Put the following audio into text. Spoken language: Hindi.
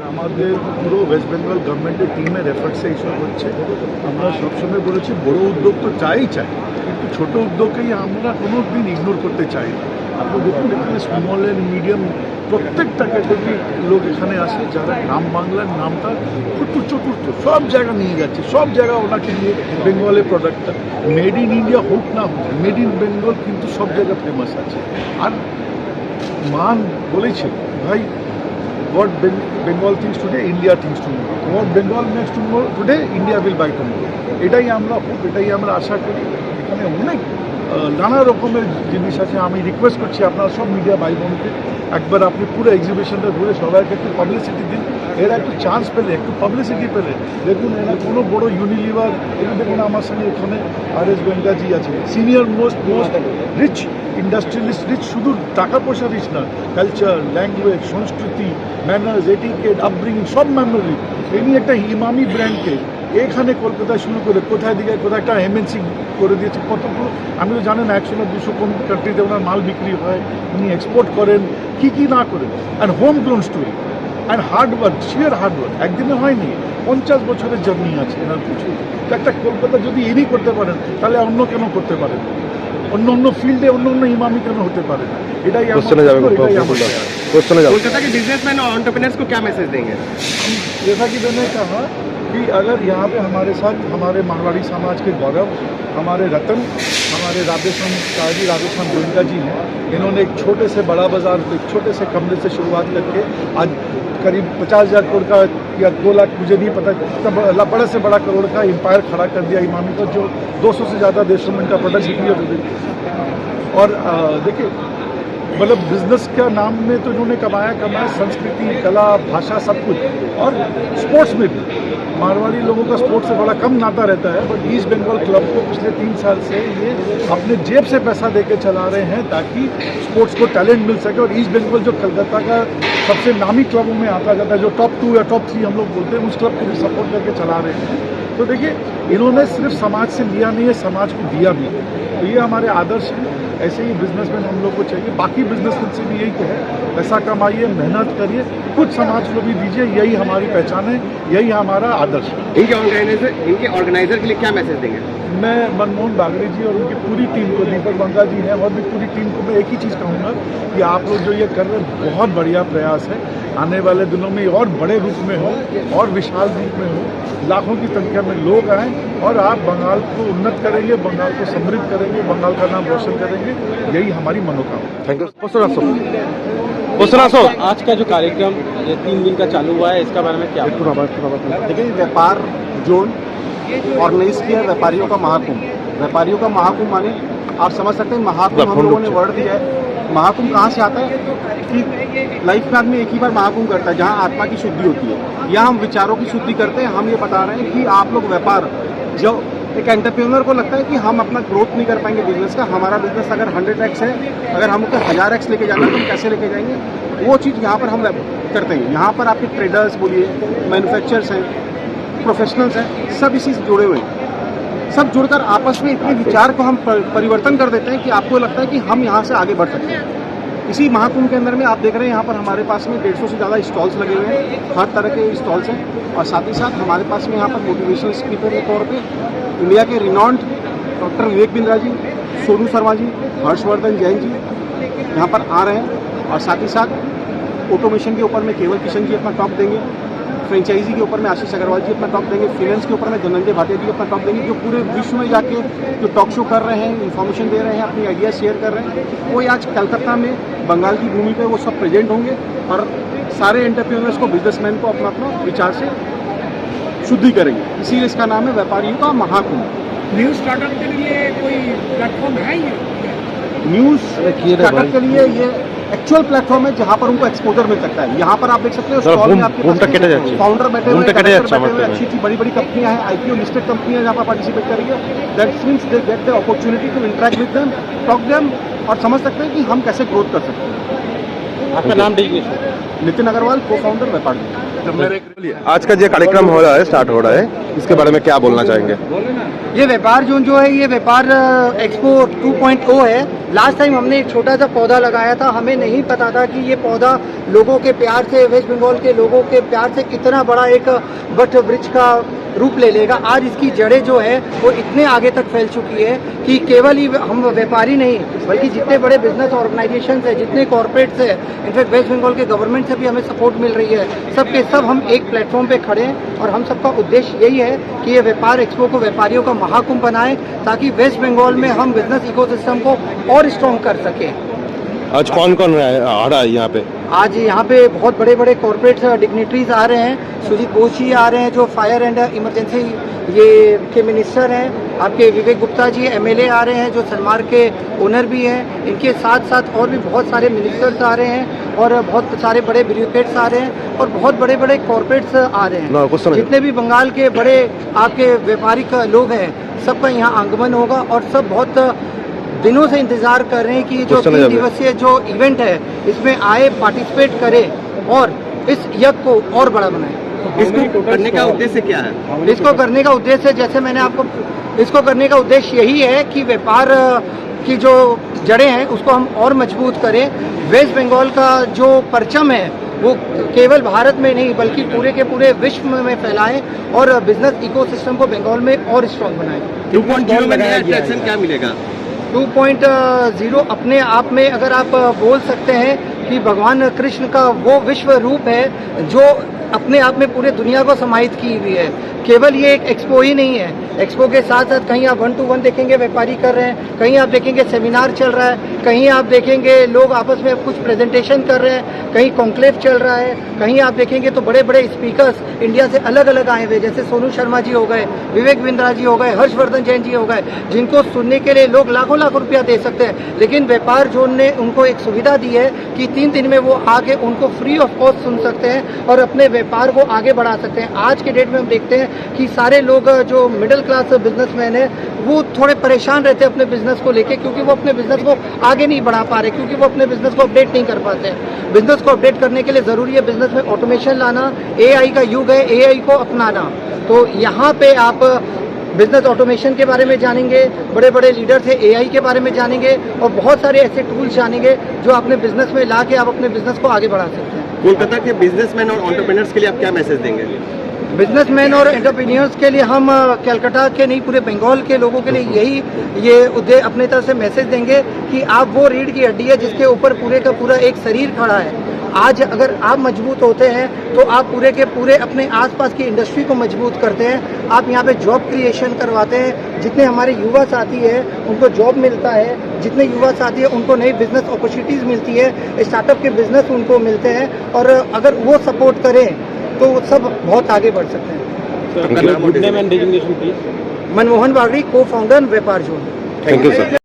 আমাদের পুরো ওয়েস্ট বেঙ্গল গভর্নমেন্টের টিমের এফার্টসে এইসব হচ্ছে। আমরা সবসময় বলেছি বড় উদ্যোগ তো চাই, কিন্তু ছোট উদ্যোগকেই আমরা কোনো দিন ইগনোর করতে চাই না। আপনি দেখুন এখানে স্মল অ্যান্ড মিডিয়াম প্রত্যেকটা ক্যাটাগরি লোক এখানে আসে, যারা গ্রাম বাংলার নামটা খুব চতুর্থ সব জায়গা নিয়ে যাচ্ছে, সব জায়গা ওনাকে নিয়ে বেঙ্গলের প্রোডাক্টটা মেড ইন ইন্ডিয়া হোক না হোক, মেড ইন বেঙ্গল কিন্তু সব জায়গা ফেমাস আছে। আর মান বলেছে ভাই, what Bengal thinks today, India thinks tomorrow. What Bengal makes tomorrow today, India will buy tomorrow. এটাই আমরা হোপ, এটাই আমরা আশা করি। এখানে অনেক নানা রকমের জিনিস আছে। আমি রিকোয়েস্ট করছি আপনারা সব মিডিয়া ভাই বোনকে একবার আপনি পুরো এক্সিবিশনটা ঘুরে সবাইকে একটু পাবলিসিটি দিন। এরা একটু চান্স পেলে, একটু পাবলিসিটি পেলে, দেখুন এরা কোনো বড় ইউনিলিভার, দেখুন আমার সঙ্গে এখানে আর.এস. গোয়েঙ্কাজি আছে, senior most rich industrialist, rich শুধু টাকা পয়সা রিচ না, কালচার, ল্যাঙ্গুয়েজ, সংস্কৃতি, ম্যানার্স, এটিকেট, আপব্রিঙ্গিং সব মেমোরি। এমনি একটা ইমামি ব্র্যান্ডকে এখানে কলকাতায় শুরু করে কোথায় দিকে কোথায় একটা এমএনসি করে দিয়েছে। কতগুলো আমি তো জানেন 100 না 200 কোন কান্ট্রিতে ওনার মাল বিক্রি হয়, উনি এক্সপোর্ট করেন, কী না করেন। And home grown story and hard work, shear hard work, একদিনে হয়নি, 50 বছরের জার্নি আছে এনার কিছু। একটা কলকাতা যদি ইনি করতে পারেন তাহলে অন্য কেন করতে পারেন, অন্য ফিল্ডে অন্য ইমামি কেন হতে পারে না। এটাই कोलकाता के बिजनेसमैन और एंटरप्रेन्योर्स को क्या मैसेज देंगे? जैसा कि मैंने कहा कि अगर यहाँ पे हमारे साथ हमारे मारवाड़ी समाज के गौरव, हमारे रतन, हमारे राधेश्याम गोयनका जी हैं। इन्होंने एक छोटे से बड़ा बाजार, एक छोटे से कमरे से शुरुआत करके आज करीब 50,000 करोड़ का या 2 लाख, मुझे नहीं पता, बड़ा से बड़ा करोड़ का एम्पायर खड़ा कर दिया इमामी का, जो 200 से ज़्यादा देशों में इनका प्रोडक्ट बिक्री होती थी। और देखिए मतलब बिजनेस का नाम में तो इन्होंने कमाया, संस्कृति, कला, भाषा, सब कुछ। और स्पोर्ट्स में भी मारवाड़ी लोगों का स्पोर्ट्स से बड़ा कम नाता रहता है, बट ईस्ट बंगाल क्लब को पिछले 3 साल से ये अपने जेब से पैसा देके चला रहे हैं ताकि स्पोर्ट्स को टैलेंट मिल सके। और ईस्ट बंगाल जो कलकत्ता का सबसे नामी क्लबों में आता जाता है, जो टॉप 2 या टॉप 3 हम लोग बोलते हैं, उस क्लब को भी सपोर्ट करके चला रहे हैं। तो देखिए इन्होंने सिर्फ समाज से लिया नहीं है, समाज को दिया भी। तो ये हमारे आदर्श हैं। ऐसे ही बिजनेसमैन हम लोग को चाहिए। बाकी बिजनेसमैन से भी यही कहे, पैसा कमाइए, मेहनत करिए, कुछ समाज को भी दीजिए। यही हमारी पहचान है, यही हमारा आदर्श है। इनके ऑर्गेनाइजर के लिए क्या मैसेज देंगे? मैं मनमोहन बागड़ी जी और उनकी पूरी टीम को, दीपक बंगा जी हैं और भी पूरी टीम को मैं एक ही चीज़ कहूँगा कि आप लोग जो ये कर रहे हैं बहुत बढ़िया प्रयास है। आने वाले दिनों में और बड़े रूप में हो और विशाल रूप में हो, लाखों की संख्या में लोग आएँ और आप बंगाल को उन्नत करेंगे, बंगाल को समृद्ध करेंगे, बंगाल का नाम रोशन करेंगे। यही हमारी मनोकामना। Thank you. आज का जो कार्यक्रम ये 3 दिन का चालू हुआ है, इसका बारे में क्या? देखिए, व्यापार जोन ऑर्गेनाइज किया व्यापारियों का महाकुंभ। व्यापारियों का महाकुंभ माने आप समझ सकते हैं, महाकुंभ हम लोगों ने वर्ड दिया है। महाकुंभ कहाँ से आता है कि लाइफ में आदमी एक ही बार महाकुंभ करता है, जहाँ आत्मा की शुद्धि होती है। यहाँ हम विचारों की शुद्धि करते हैं। हम ये बता रहे हैं कि आप लोग व्यापार, जो एक एंटरप्रेन्योर को लगता है कि हम अपना ग्रोथ नहीं कर पाएंगे बिजनेस का, हमारा बिजनेस अगर 100x है, अगर हमको 1000x लेके जाना है तो हम कैसे लेके जाएंगे, वो चीज़ यहाँ पर हम करते हैं। यहाँ पर आपके ट्रेडर्स बोलिए, मैन्युफैक्चरर्स हैं, प्रोफेशनल्स हैं, सब इसी से जुड़े हुए हैं। सब जुड़कर आपस में इतने विचार को हम परिवर्तन कर देते हैं कि आपको लगता है कि हम यहाँ से आगे बढ़ सकते हैं। इसी महाकुंभ के अंदर में आप देख रहे हैं यहाँ पर हमारे पास में 150 से ज़्यादा स्टॉल्स लगे हुए हैं, हर तरह के स्टॉल्स हैं। और साथ ही साथ हमारे पास में यहाँ पर मोटिवेशनल स्पीकर के तौर पे इंडिया के रिनॉन्ड डॉक्टर विवेक बिंद्रा जी, सोनू शर्मा जी, हर्षवर्धन जैन जी यहाँ पर आ रहे हैं। और साथ ही साथ ऑटोमेशन के ऊपर में केवल किशन जी अपना टॉक देंगे, फ्रेंचाइजी के ऊपर में आशीष अग्रवाल जी अपना टॉक देंगे, फाइनेंस के ऊपर में धनंजय भाटिया जी अपना टॉक देंगे, जो पूरे विश्व में जाके जो टॉक शो कर रहे हैं, इन्फॉर्मेशन दे रहे हैं, अपनी आइडिया शेयर कर रहे हैं, वो आज कलकत्ता में बंगाल की भूमि पे वो सब प्रेजेंट होंगे। और सारे एंटरप्रेन्योर्स को, बिजनेसमैन को अपना अपना विचार से शुद्धि करेंगे। इसीलिए इसका नाम है व्यापारियों का महाकुंभ। न्यूज़ स्टार्टअप के लिए कोई प्लेटफॉर्म है? ये न्यूज़ स्टार्टअप के लिए ये एक्चुअल प्लेटफॉर्म है जहाँ पर उनको एक्सपोजर मिल सकता है। यहाँ पर आप देख सकते हो स्टॉल में आपके पास फाउंडर बैठे हुए, अच्छी बड़ी कंपनियां हैं, IPO लिस्टेड कंपनियां जहाँ पर पार्टिसिपेट कर रही है। That means they get the opportunity to interact with them, talk them, और समझ सकते हैं कि हम कैसे ग्रोथ कर सकते हैं। आपका नाम नितिन अग्रवाल, को फाउंडर व्यापार। आज का जो कार्यक्रम हो रहा है, स्टार्ट हो रहा है, इसके बारे में क्या बोलना चाहेंगे? ये व्यापार जोन जो है ये व्यापार एक्सपो 2.0 है। लास्ट टाइम हमने एक छोटा सा पौधा लगाया था, हमें नहीं पता था कि ये पौधा लोगों के प्यार से, वेस्ट बंगाल के लोगों के प्यार से इतना बड़ा एक वट वृक्ष का रूप ले लेगा। आज इसकी जड़ें जो है वो इतने आगे तक फैल चुकी है कि केवल ही हम व्यापारी नहीं बल्कि जितने बड़े बिजनेस ऑर्गेनाइजेशन है, जितने कॉर्पोरेट्स है, इनफैक्ट वेस्ट बंगाल के गवर्नमेंट से भी हमें सपोर्ट मिल रही है। सब के सब हम एक प्लेटफॉर्म पे खड़े हैं और हम सबका उद्देश्य यही है कि ये व्यापार एक्सपो को व्यापारियों का महाकुंभ बनाए ताकि वेस्ट बंगाल में हम बिजनेस इकोसिस्टम को और स्ट्रॉन्ग कर सकें। आज कौन कौन आ रहा है यहाँ पे? आज यहाँ पे बहुत बड़े बड़े कॉर्पोरेट डिग्निटरीज आ रहे हैं। सुजीत बोस जी आ रहे हैं जो फायर एंड इमरजेंसी ये के मिनिस्टर हैं। आपके विवेक गुप्ता जी एमएलए आ रहे हैं जो सलमार के ओनर भी हैं। इनके साथ साथ और भी बहुत सारे मिनिस्टर्स आ रहे हैं और बहुत सारे बड़े ब्यूरोक्रेट्स आ रहे हैं और बहुत बड़े बड़े कॉर्पोरेट्स आ रहे हैं। जितने भी बंगाल के बड़े आपके व्यापारिक लोग हैं सबका यहाँ आगमन होगा और सब बहुत दिनों से इंतजार कर रहे हैं कि जो 3 दिवसीय जो इवेंट है इसमें आए, पार्टिसिपेट करें और इस यज्ञ को और बड़ा बनाएं। इसको करने का उद्देश्य क्या है? इसको करने का उद्देश्य जैसे मैंने आपको इसको करने का उद्देश्य यही है कि व्यापार की जो जड़ें हैं उसको हम और मजबूत करें। वेस्ट बंगाल का जो परचम है वो केवल भारत में नहीं बल्कि पूरे के पूरे विश्व में फैलाएं और बिजनेस इकोसिस्टम को बंगाल में और स्ट्रॉन्ग बनाएं। 2.0 में नया अट्रैक्शन क्या मिलेगा? 2.0 अपने आप में अगर आप बोल सकते हैं कि भगवान कृष्ण का वो विश्व रूप है जो अपने आप में पूरे दुनिया को समाहित की हुई है। केवल ये एक एक्सपो ही नहीं है, एक्सपो के साथ साथ कहीं आप 1-to-1 देखेंगे व्यापारी कर रहे हैं, कहीं आप देखेंगे सेमिनार चल रहा है, कहीं आप देखेंगे लोग आपस में कुछ प्रेजेंटेशन कर रहे हैं, कहीं कॉन्क्लेव चल रहा है, कहीं आप देखेंगे तो बड़े बड़े स्पीकर्स इंडिया से अलग अलग आए हुए जैसे सोनू शर्मा जी हो गए, विवेक बिंद्रा जी हो गए, हर्षवर्धन जैन जी हो गए, जिनको सुनने के लिए लोग लाखों लाख रुपया दे सकते हैं। लेकिन व्यापार जोन ने उनको एक सुविधा दी है कि 3 दिन में वो आके उनको फ्री ऑफ कॉस्ट सुन सकते हैं और अपने व्यापार को आगे बढ़ा सकते हैं। आज के डेट में हम देखते हैं कि सारे लोग जो मिडिल क्लास बिजनेसमैन है वो थोड़े परेशान रहते हैं अपने बिजनेस को लेके क्योंकि वो अपने बिजनेस को आगे नहीं बढ़ा पा रहे, क्योंकि वो अपने बिजनेस को अपडेट नहीं कर पाते हैं। बिजनेस को अपडेट करने के लिए ज़रूरी है बिजनेस में ऑटोमेशन लाना, एआई का युग है, एआई को अपनाना। तो यहाँ पे आप बिजनेस ऑटोमेशन के बारे में जानेंगे, बड़े बड़े लीडर से एआई के बारे में जानेंगे और बहुत सारे ऐसे टूल्स जानेंगे जो अपने बिजनेस में ला के आप अपने बिजनेस को आगे बढ़ा सकते हैं। कोलकाता के बिजनेसमैन और एंटरप्रेन्योर्स के लिए आप क्या मैसेज देंगे? बिजनेसमैन और एंटरप्रेन्योर्स के लिए हम कलकत्ता के नहीं पूरे बंगाल के लोगों के लिए यही ये उद्देश्य अपने तरफ से मैसेज देंगे कि आप वो रीढ़ की हड्डी है जिसके ऊपर पूरे का पूरा एक शरीर खड़ा है। आज अगर आप मजबूत होते हैं तो आप पूरे के पूरे अपने आसपास की इंडस्ट्री को मजबूत करते हैं। आप यहाँ पे जॉब क्रिएशन करवाते हैं। जितने हमारे युवा साथी हैं उनको जॉब मिलता है, जितने युवा साथी हैं उनको नई बिजनेस अपॉर्चुनिटीज़ मिलती है, स्टार्टअप के बिजनेस उनको मिलते हैं और अगर वो सपोर्ट करें तो सब बहुत आगे बढ़ सकते हैं। Good name and designation please. Manmohan Bagri, co founder व्यापार जोन। Thank you sir.